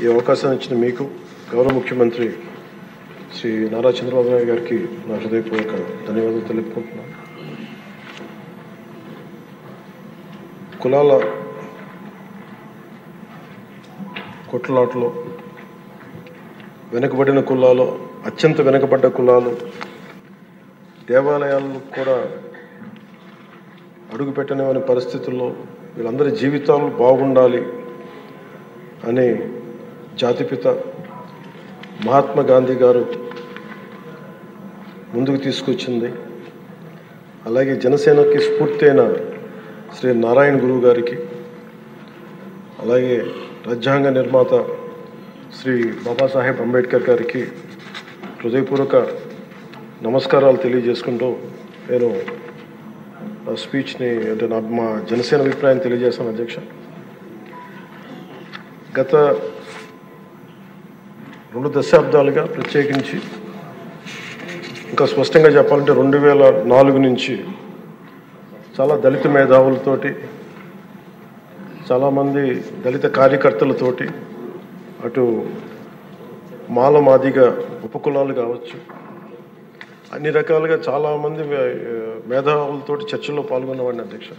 ఈ అవకాశాన్ని ఇచ్చిన మీకు గౌరవ ముఖ్యమంత్రి శ్రీ నారా చంద్రబాబు నాయుడు గారికి నా హృదయపూర్వక ధన్యవాదాలు తెలుపుకుంటున్నాను. కులాల కొట్లాటలో వెనుకబడిన కులాలు, అత్యంత వెనుకబడ్డ కులాలు, దేవాలయాల్లో కూడా అడుగుపెట్టనివని పరిస్థితుల్లో వీళ్ళందరి జీవితాలు బాగుండాలి అని జాతిపిత మహాత్మా గాంధీ గారు ముందుకు తీసుకొచ్చింది. అలాగే జనసేనకి స్ఫూర్తి అయిన శ్రీ నారాయణ గురువు గారికి, అలాగే రాజ్యాంగ నిర్మాత శ్రీ బాబాసాహెబ్ అంబేద్కర్ గారికి హృదయపూర్వక నమస్కారాలు తెలియజేసుకుంటూ నేను స్పీచ్ని అంటే మా జనసేన అభిప్రాయం తెలియజేస్తాను. అధ్యక్ష, గత 2 దశాబ్దాలుగా ప్రత్యేకించి ఇంకా స్పష్టంగా చెప్పాలంటే 2004 నుంచి చాలా దళిత మేధావులతోటి, చాలామంది దళిత కార్యకర్తలతోటి, అటు మాల మాదిగ ఉపకులాలు కావచ్చు, అన్ని రకాలుగా చాలామంది మేధావులతోటి చర్చల్లో పాల్గొన్నవాడిని. అధ్యక్ష,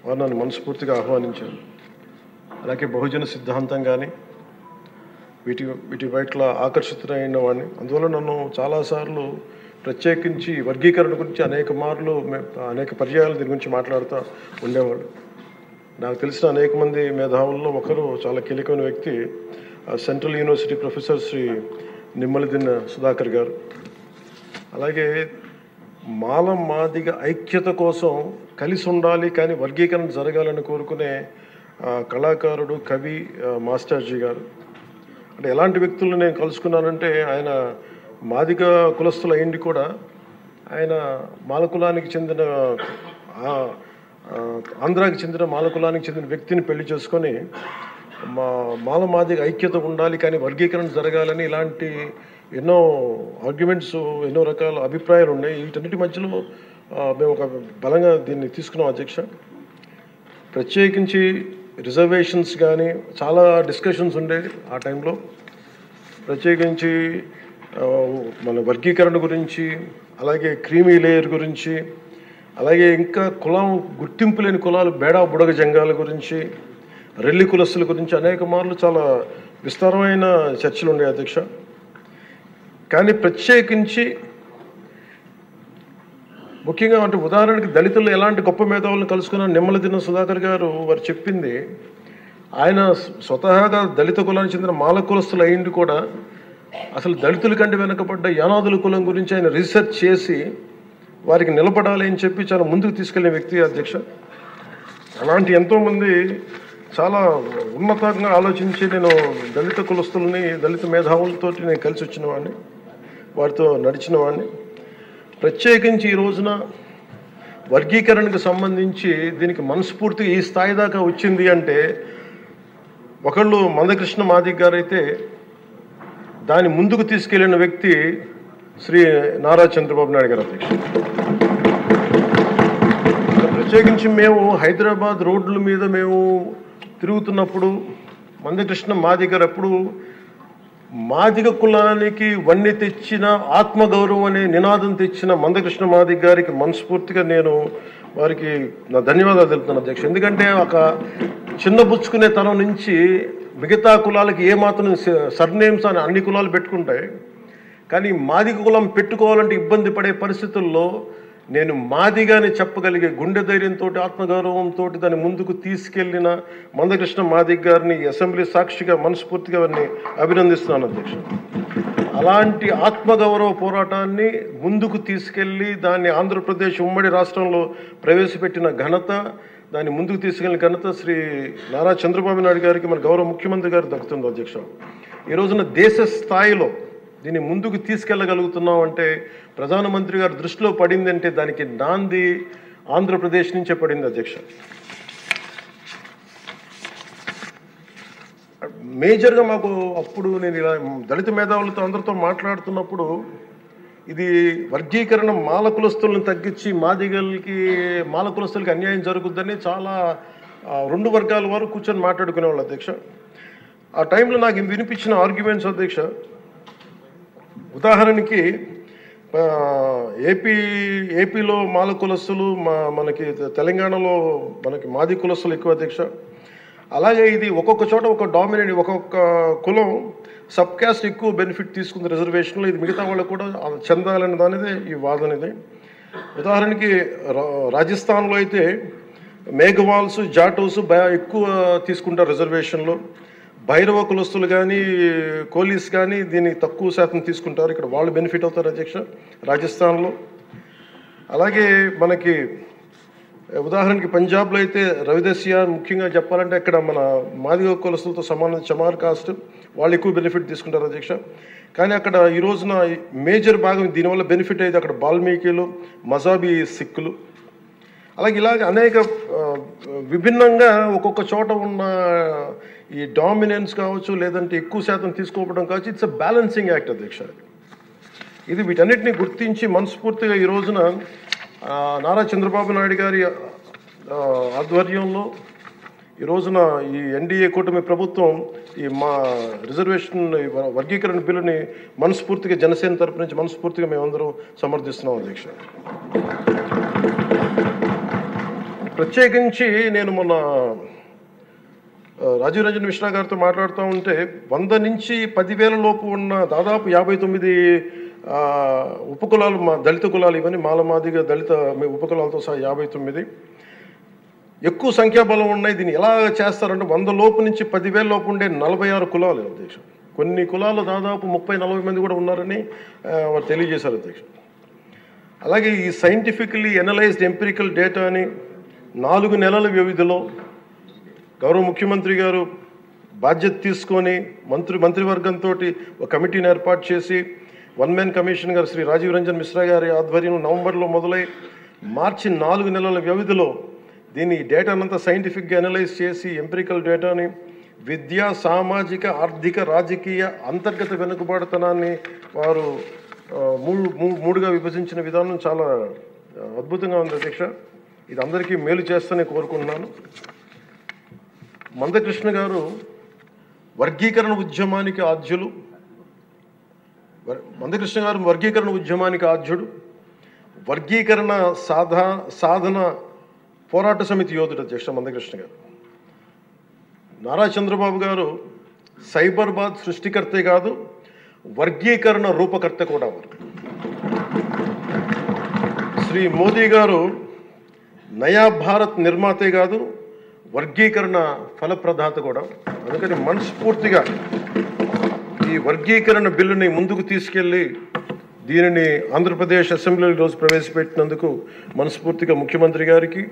వారు నన్ను మనస్ఫూర్తిగా ఆహ్వానించారు. అలాగే బహుజన సిద్ధాంతం కానీ వీటి పట్ల ఆకర్షితులైన వాడిని. అందువల్ల నన్ను చాలాసార్లు ప్రత్యేకించి వర్గీకరణ గురించి అనేక పర్యాయాలు దీని గురించి మాట్లాడుతూ ఉండేవాళ్ళు. నాకు తెలిసిన అనేక మంది మేధావుల్లో ఒకరు, చాలా కీలకమైన వ్యక్తి, central university professor Shri Nimmaladinna Sudhakar garu. అలాగే మాల మాదిగ ఐక్యత కోసం కలిసి ఉండాలి కానీ వర్గీకరణ జరగాలని కోరుకునే కళాకారుడు, కవి మాస్టర్జీ గారు. అంటే ఎలాంటి వ్యక్తులను నేను కలుసుకున్నానంటే, ఆయన మాదిగ కులస్తులు అయింది కూడా ఆయన మాల కులానికి చెందిన, ఆంధ్రాకి చెందిన మాల కులానికి చెందిన వ్యక్తిని పెళ్లి చేసుకొని మాల మాదిగ ఐక్యత ఉండాలి కానీ వర్గీకరణ జరగాలని ఇలాంటి ఎన్నో ఆర్గ్యుమెంట్స్, ఎన్నో రకాల అభిప్రాయాలు ఉన్నాయి. వీటన్నిటి మధ్యలో మేము ఒక బలంగా దీన్ని తీసుకున్నాం. అధ్యక్ష, ప్రత్యేకించి రిజర్వేషన్స్ కానీ చాలా డిస్కషన్స్ ఉండేవి ఆ టైంలో. ప్రత్యేకించి మన వర్గీకరణ గురించి, అలాగే క్రీమీ లేయర్ గురించి, అలాగే ఇంకా కులం గుర్తింపు లేని కులాలు, బేడా బుడగ జంగాల గురించి, రెల్లి కులస్తుల గురించి అనేక మార్లు చాలా విస్తారమైన చర్చలు ఉండేవి. అధ్యక్ష, కానీ ప్రత్యేకించి ముఖ్యంగా అంటే ఉదాహరణకి దళితుల్లో ఎలాంటి గొప్ప మేధావులను కలుసుకున్న నిమ్మలదిన్న సుధాకర్ గారు, వారు చెప్పింది, ఆయన స్వతహాగా దళిత కులానికి చెందిన మాల కులస్తులు అయింది కూడా అసలు దళితుల కంటే వెనకబడ్డ యానాదుల కులం గురించి ఆయన రీసెర్చ్ చేసి వారికి నిలబడాలి అని చెప్పి చాలా ముందుకు తీసుకెళ్లే వ్యక్తి. అధ్యక్ష, అలాంటి ఎంతోమంది చాలా ఉన్నతంగా ఆలోచించి నేను దళిత కులస్తులని, దళిత మేధావులతో నేను కలిసి వచ్చిన వాడిని, వారితో నడిచిన వాడిని. ప్రత్యేకించి ఈ రోజున వర్గీకరణకు సంబంధించి దీనికి మనస్ఫూర్తిగా ఈ స్థాయి దాకా వచ్చింది అంటే, ఒకళ్ళు మందకృష్ణ మాదిగ గారు అయితే, దాన్ని ముందుకు తీసుకెళ్లిన వ్యక్తి శ్రీ నారా చంద్రబాబు నాయుడు గారు. అధ్యక్ష, ప్రత్యేకించి మేము హైదరాబాద్ రోడ్ల మీద మేము తిరుగుతున్నప్పుడు మందకృష్ణ మాదిగ గారు ఎప్పుడు మాదిగ కులానికి వన్నె తెచ్చిన, ఆత్మగౌరవం అనే నినాదం తెచ్చిన మందకృష్ణ మాదిగ గారికి మనస్ఫూర్తిగా నేను వారికి నా ధన్యవాదాలు తెలుపుతున్నాను. అధ్యక్ష, ఎందుకంటే ఒక చిన్నబుచ్చుకునే తరం నుంచి మిగతా కులాలకి ఏమాత్రం సర్నేమ్స్ అని అన్ని కులాలు పెట్టుకుంటాయి, కానీ మాదిగ కులం పెట్టుకోవాలంటే ఇబ్బంది పడే పరిస్థితుల్లో నేను మాదిగాని చెప్పగలిగే గుండె ధైర్యంతో, ఆత్మగౌరవంతో దాన్ని ముందుకు తీసుకెళ్లిన మందకృష్ణ మాదిగ గారిని అసెంబ్లీ సాక్షిగా మనస్ఫూర్తిగా వారిని అభినందిస్తున్నాను. అధ్యక్ష, అలాంటి ఆత్మగౌరవ పోరాటాన్ని ముందుకు తీసుకెళ్లి దాన్ని ఆంధ్రప్రదేశ్ ఉమ్మడి రాష్ట్రంలో ప్రవేశపెట్టిన ఘనత, దాన్ని ముందుకు తీసుకెళ్లిన ఘనత శ్రీ నారా చంద్రబాబు నాయుడు గారికి, మన గౌరవ ముఖ్యమంత్రి గారికి దక్కుతుంది. అధ్యక్ష, ఈ రోజున దేశ స్థాయిలో దీన్ని ముందుకు తీసుకెళ్ళగలుగుతున్నాం అంటే, ప్రధానమంత్రి గారు దృష్టిలో పడింది అంటే దానికి నాంది ఆంధ్రప్రదేశ్ నుంచే పడింది. అధ్యక్ష, మేజర్గా మాకు అప్పుడు నేను ఇలా దళిత మేధావులతో అందరితో మాట్లాడుతున్నప్పుడు, ఇది వర్గీకరణ మాల కులస్తులను తగ్గించి మాల కులస్తులకి అన్యాయం జరుగుద్దని చాలా 2 వర్గాల వారు కూర్చొని మాట్లాడుకునేవాళ్ళు. అధ్యక్ష, ఆ టైంలో నాకు వినిపించిన ఆర్గ్యుమెంట్స్ అధ్యక్ష, ఉదాహరణకి ఏపీలో మాల కులస్తులు, మనకి తెలంగాణలో మనకి మాది కులస్తులు ఎక్కువ అధ్యక్ష. అలాగే ఇది ఒక్కొక్క చోట ఒక డామినేట్, ఒక్కొక్క కులం సబ్ క్యాస్ట్ ఎక్కువ బెనిఫిట్ తీసుకుంది రిజర్వేషన్లో, ఇది మిగతా వాళ్ళకు కూడా చెందాలనే దానిదే ఈ వాదన ఇది. ఉదాహరణకి రాజస్థాన్లో అయితే మేఘవాల్స్, జాటోస్ ఎక్కువ తీసుకుంటారు రిజర్వేషన్లో. భైరవ కులస్తులు కానీ కోలీస్ కానీ దీన్ని తక్కువ శాతం తీసుకుంటారు, ఇక్కడ వాళ్ళు బెనిఫిట్ అవుతారు అధ్యక్ష రాజస్థాన్లో. అలాగే మనకి ఉదాహరణకి పంజాబ్లో అయితే రవిదస్య, ముఖ్యంగా చెప్పాలంటే అక్కడ మన మాదిగ కులస్తులతో సమానం చమార్ కాస్ట్, వాళ్ళు ఎక్కువ బెనిఫిట్ తీసుకుంటారు అధ్యక్ష. కానీ అక్కడ ఈ రోజున మేజర్ భాగం దీనివల్ల బెనిఫిట్ అయితే అక్కడ బాల్మీకిలు, మజాబీ సిక్కులు, ఇలాగ అనేక విభిన్నంగా ఒక్కొక్క చోట ఉన్న ఈ డామినెన్స్ కావచ్చు, లేదంటే ఎక్కువ శాతం తీసుకోవడం కావచ్చు, ఇట్స్ అ బ్యాలెన్సింగ్ యాక్ట్ అధ్యక్ష. ఇది వీటన్నిటిని గుర్తించి మనస్ఫూర్తిగా ఈ రోజున నారా చంద్రబాబు నాయుడు గారి ఆధ్వర్యంలో ఈ రోజున ఈ ఎన్డీఏ కూటమి ప్రభుత్వం ఈ మా రిజర్వేషన్ వర్గీకరణ బిల్లుని మనస్ఫూర్తిగా జనసేన తరపు నుంచి మనస్ఫూర్తిగా మేమందరం సమర్థిస్తున్నాం అధ్యక్ష. ప్రత్యేకించి నేను మొన్న రాజీవ్ రంజన్ మిశ్రా గారితో మాట్లాడుతూ ఉంటే 100 నుంచి 10,000 లోపు ఉన్న దాదాపు 59 ఉపకులాలు, మా దళిత కులాలు, ఇవన్నీ మాలమాదిగా దళిత ఉపకులాలతో సహా 59 ఎక్కువ సంఖ్యాబలం ఉన్నాయి. దీన్ని ఎలా చేస్తారంటే 100 లోపు నుంచి 10,000 లోపు ఉండే 46 కులాలు అధ్యక్ష. కొన్ని కులాలు దాదాపు 30-40 మంది కూడా ఉన్నారని వారు తెలియజేశారు అధ్యక్ష. అలాగే ఈ సైంటిఫికలీ ఎనలైజ్డ్ ఎంపిరికల్ డేటాని 4 నెలల వ్యవధిలో గౌరవ ముఖ్యమంత్రి గారు బాధ్యత తీసుకొని మంత్రివర్గంతో ఒక కమిటీని ఏర్పాటు చేసి 1 మ్యాన్ కమిషన్ గారు శ్రీ రాజీవ్ రంజన్ మిశ్రా గారి ఆధ్వర్యంలో నవంబర్లో మొదలై మార్చి 4 నెలల వ్యవధిలో దీన్ని డేటానంతా సైంటిఫిక్గా అనలైజ్ చేసి ఎంపిరికల్ డేటాని విద్యా, సామాజిక, ఆర్థిక, రాజకీయ, అంతర్గత వెనుకబాటుతనాన్ని వారు మూడుగా విభజించిన విధానం చాలా అద్భుతంగా ఉంది అధ్యక్ష. ఇది అందరికీ మేలు చేస్తూనే కోరుకుంటున్నాను. మందకృష్ణ గారు వర్గీకరణ ఉద్యమానికి ఆద్యులు. మందకృష్ణ గారు వర్గీకరణ ఉద్యమానికి ఆద్యుడు, వర్గీకరణ సాధన పోరాట సమితి యోధుడు అధ్యక్ష మందకృష్ణ గారు. నారా చంద్రబాబు గారు సైబరాబాద్ సృష్టికర్తే కాదు, వర్గీకరణ రూపకర్త కూడా. శ్రీ మోదీ గారు నయా భారత్ నిర్మాతే కాదు, వర్గీకరణ ఫలప్రదాత కూడా. అందుకని మనస్ఫూర్తిగా ఈ వర్గీకరణ బిల్లుని ముందుకు తీసుకెళ్ళి దీనిని ఆంధ్రప్రదేశ్ అసెంబ్లీలో ఈరోజు ప్రవేశపెట్టినందుకు మనస్ఫూర్తిగా ముఖ్యమంత్రి గారికి,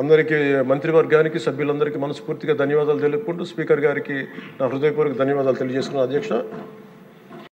అందరికీ, మంత్రివర్గానికి, సభ్యులందరికీ మనస్ఫూర్తిగా ధన్యవాదాలు తెలుపుకుంటూ స్పీకర్ గారికి నా హృదయపూర్వక ధన్యవాదాలు తెలియజేస్తున్నాను అధ్యక్ష.